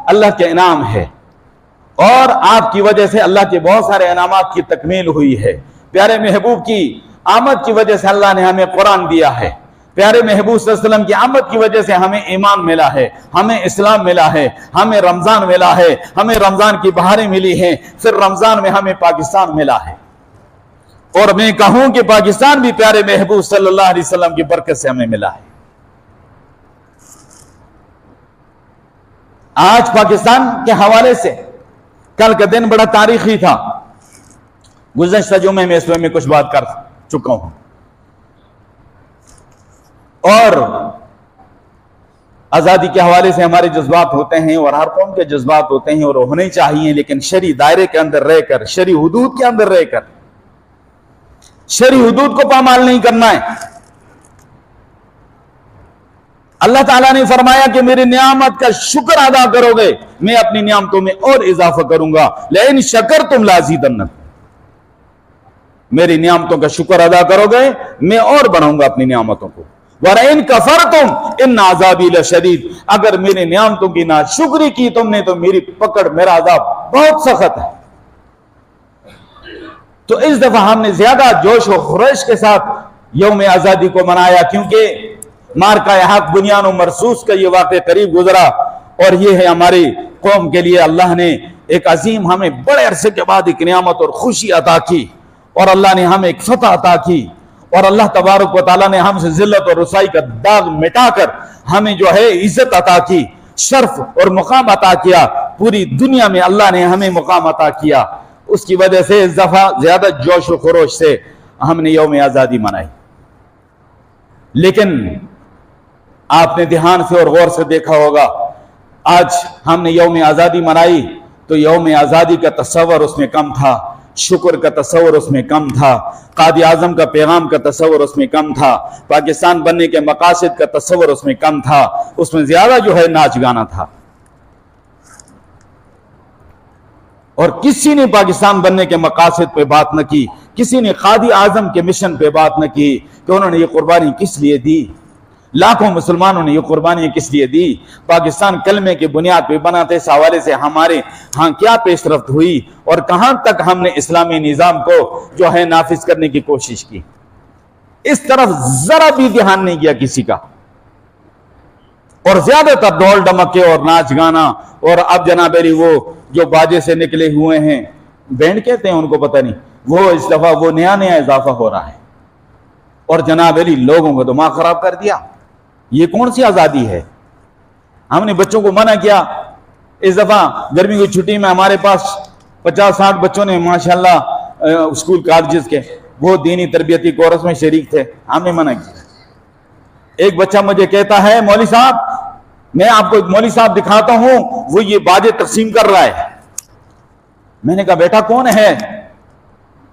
اللہ کے انعام ہے، اور آپ کی وجہ سے اللہ کے بہت سارے انعامات کی تکمیل ہوئی ہے۔ پیارے محبوب کی آمد کی وجہ سے اللہ نے ہمیں قرآن دیا ہے، پیارے محبوب صلی اللہ علیہ وسلم کی آمد کی وجہ سے ہمیں ایمان ملا ہے، ہمیں اسلام ملا ہے، ہمیں رمضان ملا ہے، ہمیں رمضان کی بہاریں ملی ہیں، پھر رمضان میں ہمیں پاکستان ملا ہے، اور میں کہوں کہ پاکستان بھی پیارے محبوب صلی اللہ علیہ وسلم کی برکت سے ہمیں ملا ہے۔ آج پاکستان کے حوالے سے کل کا دن بڑا تاریخی تھا، گزشتہ جمعے میں اس میں کچھ بات کر چکا ہوں، اور آزادی کے حوالے سے ہمارے جذبات ہوتے ہیں اور ہر قوم کے جذبات ہوتے ہیں اور ہونے چاہیے، لیکن شرعی دائرے کے اندر رہ کر، شرعی حدود کے اندر رہ کر، شرعی حدود کو پامال نہیں کرنا ہے۔ اللہ تعالیٰ نے فرمایا کہ میری نعمت کا شکر ادا کرو گے، میں اپنی نعمتوں میں اور اضافہ کروں گا، لئن شکرتم لازیدنکم، میری نعمتوں کا شکر ادا کرو گے میں اور بڑھاؤں گا اپنی نعمتوں کو، وَلَئِن كَفَرْتُمْ إِنَّ عَذَابِي لَشَدِيدٌ، اگر میری نعمتوں کی ناشکری کی تم نے تو میری پکڑ، میرا عذاب بہت سخت ہے۔ تو اس دفعہ ہم نے زیادہ جوش و خروش کے ساتھ یوم آزادی کو منایا، کیونکہ مارکہ حق بنیان و مرصوص کا یہ واقعہ قریب گزرا، اور یہ ہے ہماری قوم کے لیے اللہ نے ایک عظیم، ہمیں بڑے عرصے کے بعد ایک نعمت اور خوشی عطا کی، اور اللہ نے ہمیں ایک فتح عطا کی، اور اللہ تبارک و تعالیٰ نے ہم سے ذلت اور رسوائی کا داغ مٹا کر ہمیں جو ہے عزت عطا کی، شرف اور مقام عطا کیا، پوری دنیا میں اللہ نے ہمیں مقام عطا کیا۔ اس کی وجہ سے اس دفعہ زیادہ جوش و خروش سے ہم نے یوم آزادی منائی، لیکن آپ نے دھیان سے اور غور سے دیکھا ہوگا، آج ہم نے یوم آزادی منائی تو یوم آزادی کا تصور اس میں کم تھا، شکر کا تصور اس میں کم تھا، قائد اعظم کا پیغام کا تصور اس میں کم تھا، پاکستان بننے کے مقاصد کا تصور اس میں کم تھا، اس میں زیادہ جو ہے ناچ گانا تھا، اور کسی نے پاکستان بننے کے مقاصد پہ بات نہ کی، کسی نے قائد اعظم کے مشن پہ بات نہ کی کہ انہوں نے یہ قربانی کس لیے دی، لاکھوں مسلمانوں نے یہ قربانی کس لیے دی، پاکستان کلمے کی بنیاد پہ بنا تھا، اس حوالے سے ہمارے ہاں کیا پیش رفت ہوئی اور کہاں تک ہم نے اسلامی نظام کو جو ہے نافذ کرنے کی کوشش کی، اس طرف ذرا بھی دھیان نہیں کیا کسی کا، اور زیادہ تر ڈول ڈمکے اور ناچ گانا، اور اب جناب علی وہ جو باجے سے نکلے ہوئے ہیں، بینڈ کہتے ہیں ان کو پتہ نہیں، وہ اس دفعہ وہ نیا اضافہ ہو رہا ہے، اور جناب علی لوگوں کو دماغ خراب کر دیا۔ یہ کون سی آزادی ہے؟ ہم نے بچوں کو منع کیا، اس دفعہ گرمی کی چھٹی میں ہمارے پاس 50-60 بچوں نے ماشاءاللہ اسکول کالجز کے وہ دینی تربیتی کورس میں شریک تھے، ہم نے منع کیا۔ ایک بچہ مجھے کہتا ہے مولوی صاحب میں آپ کو ایک مولوی صاحب دکھاتا ہوں، وہ یہ باجے تقسیم کر رہا ہے۔ میں نے کہا بیٹا کون ہے؟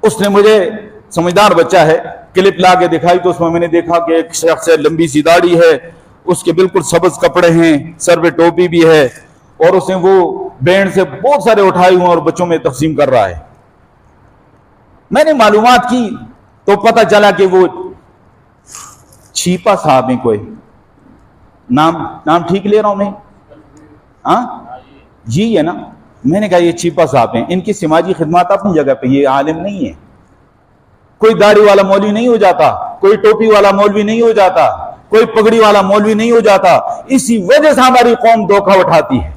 اس نے مجھے، سمجھدار بچہ ہے، کلپ لا کے دکھائی تو اس میں نے دیکھا کہ ایک شخص ہے، لمبی سی داڑھی ہے، اس کے بالکل سبز کپڑے ہیں، سر پہ ٹوپی بھی ہے، اور اس نے وہ بینڈ سے بہت سارے اٹھائے ہوئے اور بچوں میں تقسیم کر رہا ہے۔ میں نے معلومات کی تو پتہ چلا کہ وہ چھیپا صاحب ہیں، کوئی نام ٹھیک لے رہا ہوں میں؟ ہاں جی ہے نا؟ میں نے کہا یہ چھیپا صاحب ہیں، ان کی سماجی خدمات اپنی جگہ پہ، یہ عالم نہیں ہے، کوئی داڑھی والا مولوی نہیں ہو جاتا، کوئی ٹوپی والا مولوی نہیں ہو جاتا، کوئی پگڑی والا مولوی نہیں ہو جاتا، اسی وجہ سے ہماری قوم دھوکہ اٹھاتی ہے۔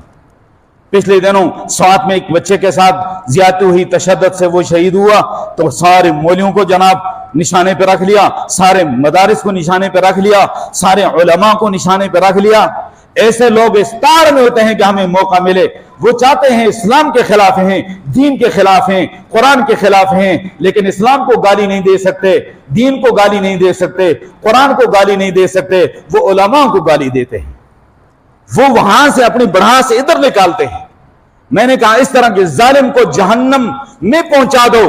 پچھلے دنوں سوات میں ایک بچے کے ساتھ زیادتی ہوئی، تشدد سے وہ شہید ہوا، تو سارے مولویوں کو جناب نشانے پہ رکھ لیا، سارے مدارس کو نشانے پہ رکھ لیا، سارے علماء کو نشانے پہ رکھ لیا۔ ایسے لوگ اس تار میں ہوتے ہیں کہ ہمیں موقع ملے، وہ چاہتے ہیں اسلام کے خلاف ہیں، دین کے خلاف ہیں، قرآن کے خلاف ہیں، لیکن اسلام کو گالی نہیں دے سکتے، دین کو گالی نہیں دے سکتے، قرآن کو گالی نہیں دے سکتے، وہ علماء کو گالی دیتے ہیں، وہ وہاں سے اپنی بڑھاس ادھر نکالتے ہیں۔ میں نے کہا اس طرح کے ظالم کو جہنم میں پہنچا دو،